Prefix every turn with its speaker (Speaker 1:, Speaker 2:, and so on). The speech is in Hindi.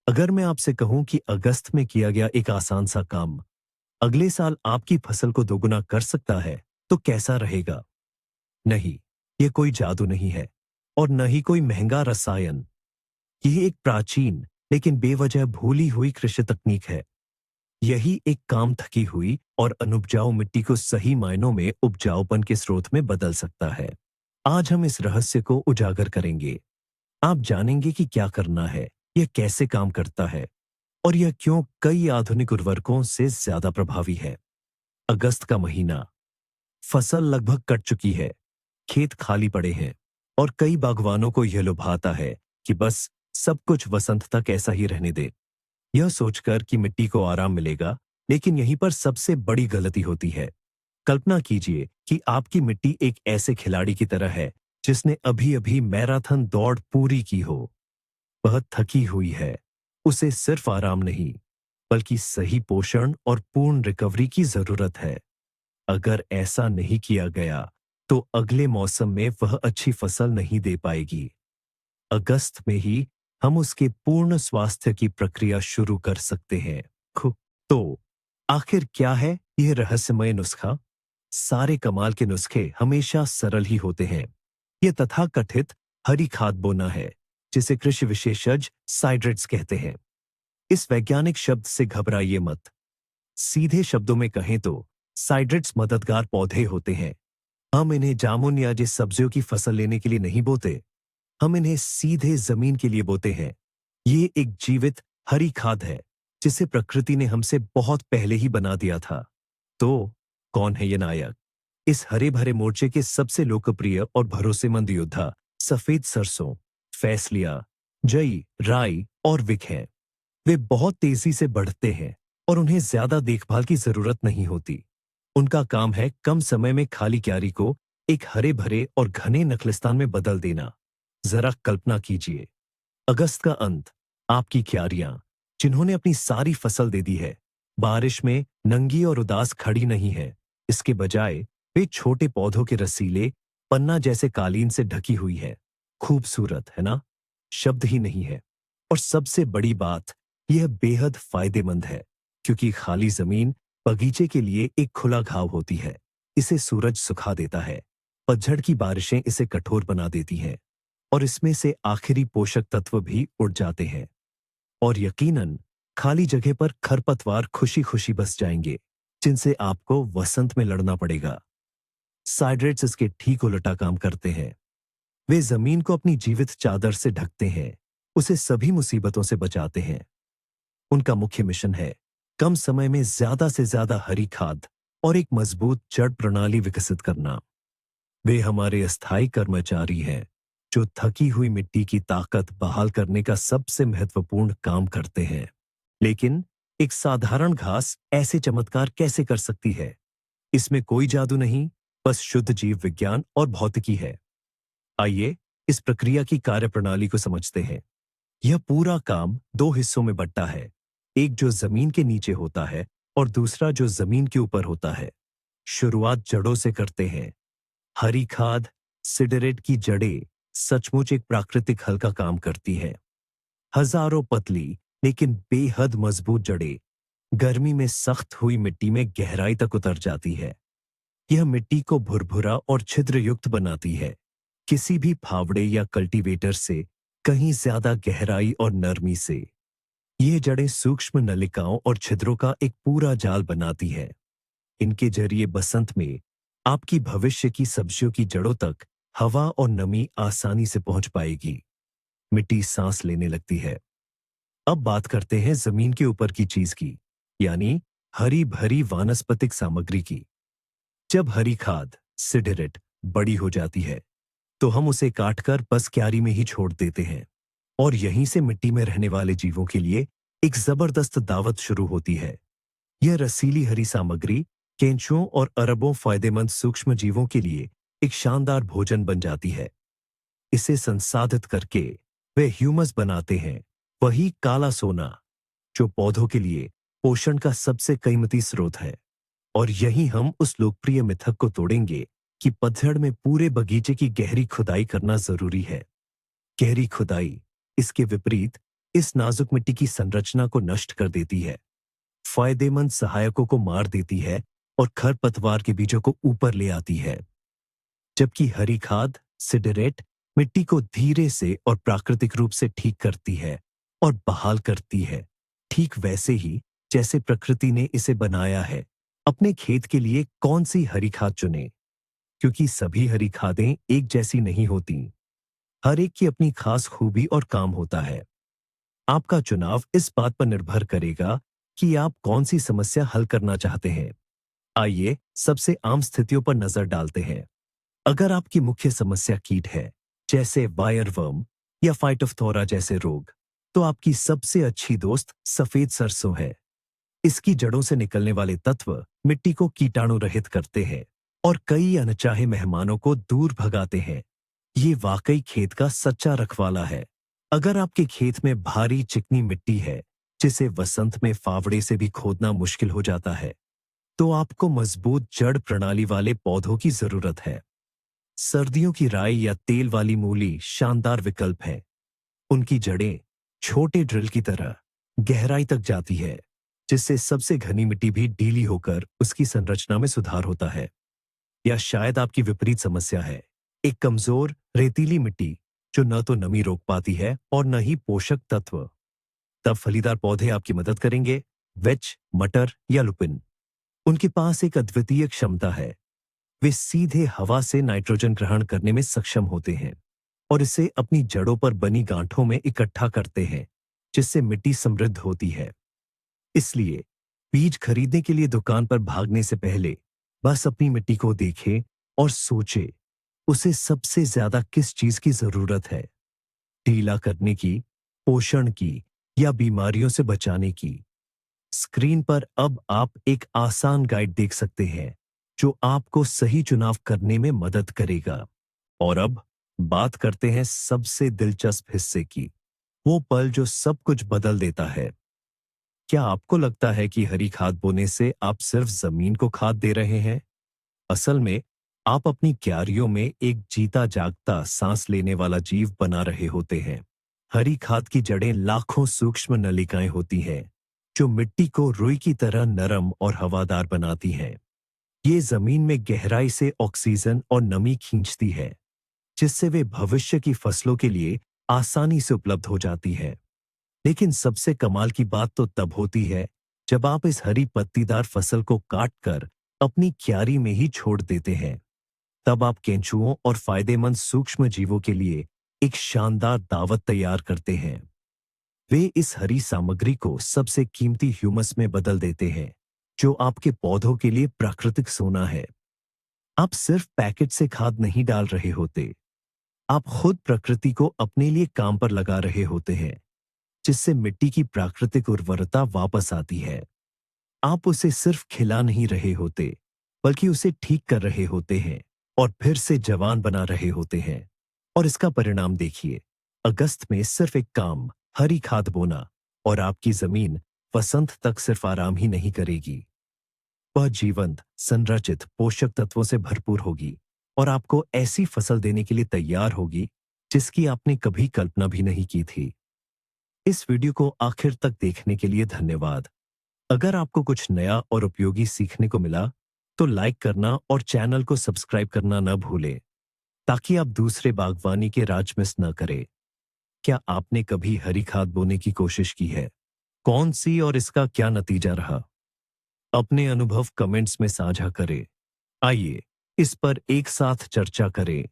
Speaker 1: अगर मैं आपसे कहूं कि अगस्त में किया गया एक आसान सा काम अगले साल आपकी फसल को दोगुना कर सकता है, तो कैसा रहेगा? नहीं, यह कोई जादू नहीं है और न ही कोई महंगा रसायन। यह एक प्राचीन लेकिन बेवजह भूली हुई कृषि तकनीक है। यही एक काम थकी हुई और अनुपजाऊ मिट्टी को सही मायनों में उपजाऊपन के स्रोत में बदल सकता है। आज हम इस रहस्य को उजागर करेंगे। आप जानेंगे कि क्या करना है, यह कैसे काम करता है और यह क्यों कई आधुनिक उर्वरकों से ज्यादा प्रभावी है। अगस्त का महीना, फसल लगभग कट चुकी है, खेत खाली पड़े हैं और कई बागवानों को यह लुभाता है कि बस सब कुछ वसंत तक ऐसा ही रहने दे, यह सोचकर कि मिट्टी को आराम मिलेगा। लेकिन यहीं पर सबसे बड़ी गलती होती है। कल्पना कीजिए कि आपकी मिट्टी एक ऐसे खिलाड़ी की तरह है जिसने अभी अभी मैराथन दौड़ पूरी की हो। वह थकी हुई है, उसे सिर्फ आराम नहीं बल्कि सही पोषण और पूर्ण रिकवरी की जरूरत है। अगर ऐसा नहीं किया गया तो अगले मौसम में वह अच्छी फसल नहीं दे पाएगी। अगस्त में ही हम उसके पूर्ण स्वास्थ्य की प्रक्रिया शुरू कर सकते हैं। तो आखिर क्या है यह रहस्यमय नुस्खा? सारे कमाल के नुस्खे हमेशा सरल ही होते हैं। यह तथाकथित हरी खाद बोना है, जिसे कृषि विशेषज्ञ साइड्रेट्स कहते हैं। इस वैज्ञानिक शब्द से घबराइए मत। सीधे शब्दों में कहें तो साइड्रेट्स मददगार पौधे होते हैं। हम इन्हें जामुन या जिस सब्जियों की फसल लेने के लिए नहीं बोते, हम इन्हें सीधे जमीन के लिए बोते हैं। ये एक जीवित हरी खाद है जिसे प्रकृति ने हमसे बहुत पहले ही बना दिया था। तो कौन है ये नायक? इस हरे भरे मोर्चे के सबसे लोकप्रिय और भरोसेमंद योद्धा सफेद सरसों, फैसलिया, जई, राई और विक हैं। वे बहुत तेजी से बढ़ते हैं और उन्हें ज्यादा देखभाल की जरूरत नहीं होती। उनका काम है कम समय में खाली क्यारी को एक हरे भरे और घने नखलिस्तान में बदल देना। जरा कल्पना कीजिए, अगस्त का अंत, आपकी क्यारियां जिन्होंने अपनी सारी फसल दे दी है, बारिश में नंगी और उदास खड़ी नहीं है। इसके बजाय वे छोटे पौधों के रसीले पन्ना जैसे कालीन से ढकी हुई है। खूबसूरत है ना? शब्द ही नहीं है। और सबसे बड़ी बात, यह बेहद फायदेमंद है क्योंकि खाली जमीन बगीचे के लिए एक खुला घाव होती है। इसे सूरज सुखा देता है, पतझड़ की बारिशें इसे कठोर बना देती हैं और इसमें से आखिरी पोषक तत्व भी उड़ जाते हैं। और यकीनन खाली जगह पर खरपतवार खुशी खुशी बस जाएंगे, जिनसे आपको वसंत में लड़ना पड़ेगा। साइड्रेट्स इसके ठीक उलटा काम करते हैं। वे जमीन को अपनी जीवित चादर से ढकते हैं, उसे सभी मुसीबतों से बचाते हैं। उनका मुख्य मिशन है कम समय में ज्यादा से ज्यादा हरी खाद और एक मजबूत जड़ प्रणाली विकसित करना। वे हमारे अस्थायी कर्मचारी हैं जो थकी हुई मिट्टी की ताकत बहाल करने का सबसे महत्वपूर्ण काम करते हैं। लेकिन एक साधारण घास ऐसे चमत्कार कैसे कर सकती है? इसमें कोई जादू नहीं, बस शुद्ध जीव विज्ञान और भौतिकी है। आइए इस प्रक्रिया की कार्यप्रणाली को समझते हैं। यह पूरा काम दो हिस्सों में बंटा है, एक जो जमीन के नीचे होता है और दूसरा जो जमीन के ऊपर होता है। शुरुआत जड़ों से करते हैं। हरी खाद, सिडरेट की जड़ें सचमुच एक प्राकृतिक हल का काम करती हैं। हजारों पतली लेकिन बेहद मजबूत जड़ें गर्मी में सख्त हुई मिट्टी में गहराई तक उतर जाती है। यह मिट्टी को भुरभुरा और छिद्रयुक्त बनाती है, किसी भी फावड़े या कल्टीवेटर से कहीं ज्यादा गहराई और नरमी से। ये जड़ें सूक्ष्म नलिकाओं और छिद्रों का एक पूरा जाल बनाती है। इनके जरिए बसंत में आपकी भविष्य की सब्जियों की जड़ों तक हवा और नमी आसानी से पहुंच पाएगी। मिट्टी सांस लेने लगती है। अब बात करते हैं जमीन के ऊपर की चीज की, यानी हरी भरी वानस्पतिक सामग्री की। जब हरी खाद, सिडरेट बड़ी हो जाती है तो हम उसे काटकर बस क्यारी में ही छोड़ देते हैं और यहीं से मिट्टी में रहने वाले जीवों के लिए एक जबरदस्त दावत शुरू होती है। यह रसीली हरी सामग्री केंचुओं और अरबों फायदेमंद सूक्ष्म जीवों के लिए एक शानदार भोजन बन जाती है। इसे संसाधित करके वे ह्यूमस बनाते हैं, वही काला सोना जो पौधों के लिए पोषण का सबसे कीमती स्रोत है। और यही हम उस लोकप्रिय मिथक को तोड़ेंगे कि पतझड़ में पूरे बगीचे की गहरी खुदाई करना जरूरी है। गहरी खुदाई, इसके विपरीत इस नाजुक मिट्टी की संरचना को नष्ट कर देती है, फायदेमंद सहायकों को मार देती है और खरपतवार के बीजों को ऊपर ले आती है। जबकि हरी खाद सिडरेट मिट्टी को धीरे से और प्राकृतिक रूप से ठीक करती है और बहाल करती है, ठीक वैसे ही जैसे प्रकृति ने इसे बनाया है। अपने खेत के लिए कौन सी हरी खाद चुनें? क्योंकि सभी हरी खादें एक जैसी नहीं होती। हर एक की अपनी खास खूबी और काम होता है। आपका चुनाव इस बात पर निर्भर करेगा कि आप कौन सी समस्या हल करना चाहते हैं। आइए सबसे आम स्थितियों पर नजर डालते हैं। अगर आपकी मुख्य समस्या कीट है, जैसे वायरवर्म या फाइटोफथोरा जैसे रोग, तो आपकी सबसे अच्छी दोस्त सफेद सरसों है। इसकी जड़ों से निकलने वाले तत्व मिट्टी को कीटाणु रहित करते हैं और कई अनचाहे मेहमानों को दूर भगाते हैं। ये वाकई खेत का सच्चा रखवाला है। अगर आपके खेत में भारी चिकनी मिट्टी है, जिसे वसंत में फावड़े से भी खोदना मुश्किल हो जाता है, तो आपको मजबूत जड़ प्रणाली वाले पौधों की जरूरत है। सर्दियों की राई या तेल वाली मूली शानदार विकल्प है। उनकी जड़ें छोटे ड्रिल की तरह गहराई तक जाती है, जिससे सबसे घनी मिट्टी भी ढीली होकर उसकी संरचना में सुधार होता है। या शायद आपकी विपरीत समस्या है, एक कमजोर रेतीली मिट्टी जो न तो नमी रोक पाती है और न ही पोषक तत्व। तब फलीदार पौधे आपकी मदद करेंगे। वेच, मटर या लुपिन, उनके पास एक अद्वितीय क्षमता है। वे सीधे हवा से नाइट्रोजन ग्रहण करने में सक्षम होते हैं और इसे अपनी जड़ों पर बनी गांठों में इकट्ठा करते हैं, जिससे मिट्टी समृद्ध होती है। इसलिए बीज खरीदने के लिए दुकान पर भागने से पहले बस अपनी मिट्टी को देखें और सोचें, उसे सबसे ज्यादा किस चीज की जरूरत है? ढीला करने की, पोषण की या बीमारियों से बचाने की? स्क्रीन पर अब आप एक आसान गाइड देख सकते हैं जो आपको सही चुनाव करने में मदद करेगा। और अब बात करते हैं सबसे दिलचस्प हिस्से की, वो पल जो सब कुछ बदल देता है। क्या आपको लगता है कि हरी खाद बोने से आप सिर्फ जमीन को खाद दे रहे हैं? असल में आप अपनी क्यारियों में एक जीता जागता सांस लेने वाला जीव बना रहे होते हैं। हरी खाद की जड़ें लाखों सूक्ष्म नलिकाएं होती हैं जो मिट्टी को रुई की तरह नरम और हवादार बनाती हैं। ये जमीन में गहराई से ऑक्सीजन और नमी खींचती है, जिससे वे भविष्य की फसलों के लिए आसानी से उपलब्ध हो जाती है। लेकिन सबसे कमाल की बात तो तब होती है जब आप इस हरी पत्तीदार फसल को काट कर अपनी क्यारी में ही छोड़ देते हैं। तब आप केंचुओं और फायदेमंद सूक्ष्म जीवों के लिए एक शानदार दावत तैयार करते हैं। वे इस हरी सामग्री को सबसे कीमती ह्यूमस में बदल देते हैं, जो आपके पौधों के लिए प्राकृतिक सोना है। आप सिर्फ पैकेट से खाद नहीं डाल रहे होते, आप खुद प्रकृति को अपने लिए काम पर लगा रहे होते हैं, जिससे मिट्टी की प्राकृतिक उर्वरता वापस आती है। आप उसे सिर्फ खिला नहीं रहे होते, बल्कि उसे ठीक कर रहे होते हैं और फिर से जवान बना रहे होते हैं। और इसका परिणाम देखिए, अगस्त में सिर्फ एक काम, हरी खाद बोना, और आपकी जमीन वसंत तक सिर्फ आराम ही नहीं करेगी, वह जीवंत, संरचित पोषक तत्वों से भरपूर होगी और आपको ऐसी फसल देने के लिए तैयार होगी जिसकी आपने कभी कल्पना भी नहीं की थी। इस वीडियो को आखिर तक देखने के लिए धन्यवाद। अगर आपको कुछ नया और उपयोगी सीखने को मिला, तो लाइक करना और चैनल को सब्सक्राइब करना न भूलें, ताकि आप दूसरे बागवानी के राज मिस न करें। क्या आपने कभी हरी खाद बोने की कोशिश की है? कौन सी और इसका क्या नतीजा रहा? अपने अनुभव कमेंट्स में साझा करें। आइए इस पर एक साथ चर्चा करें।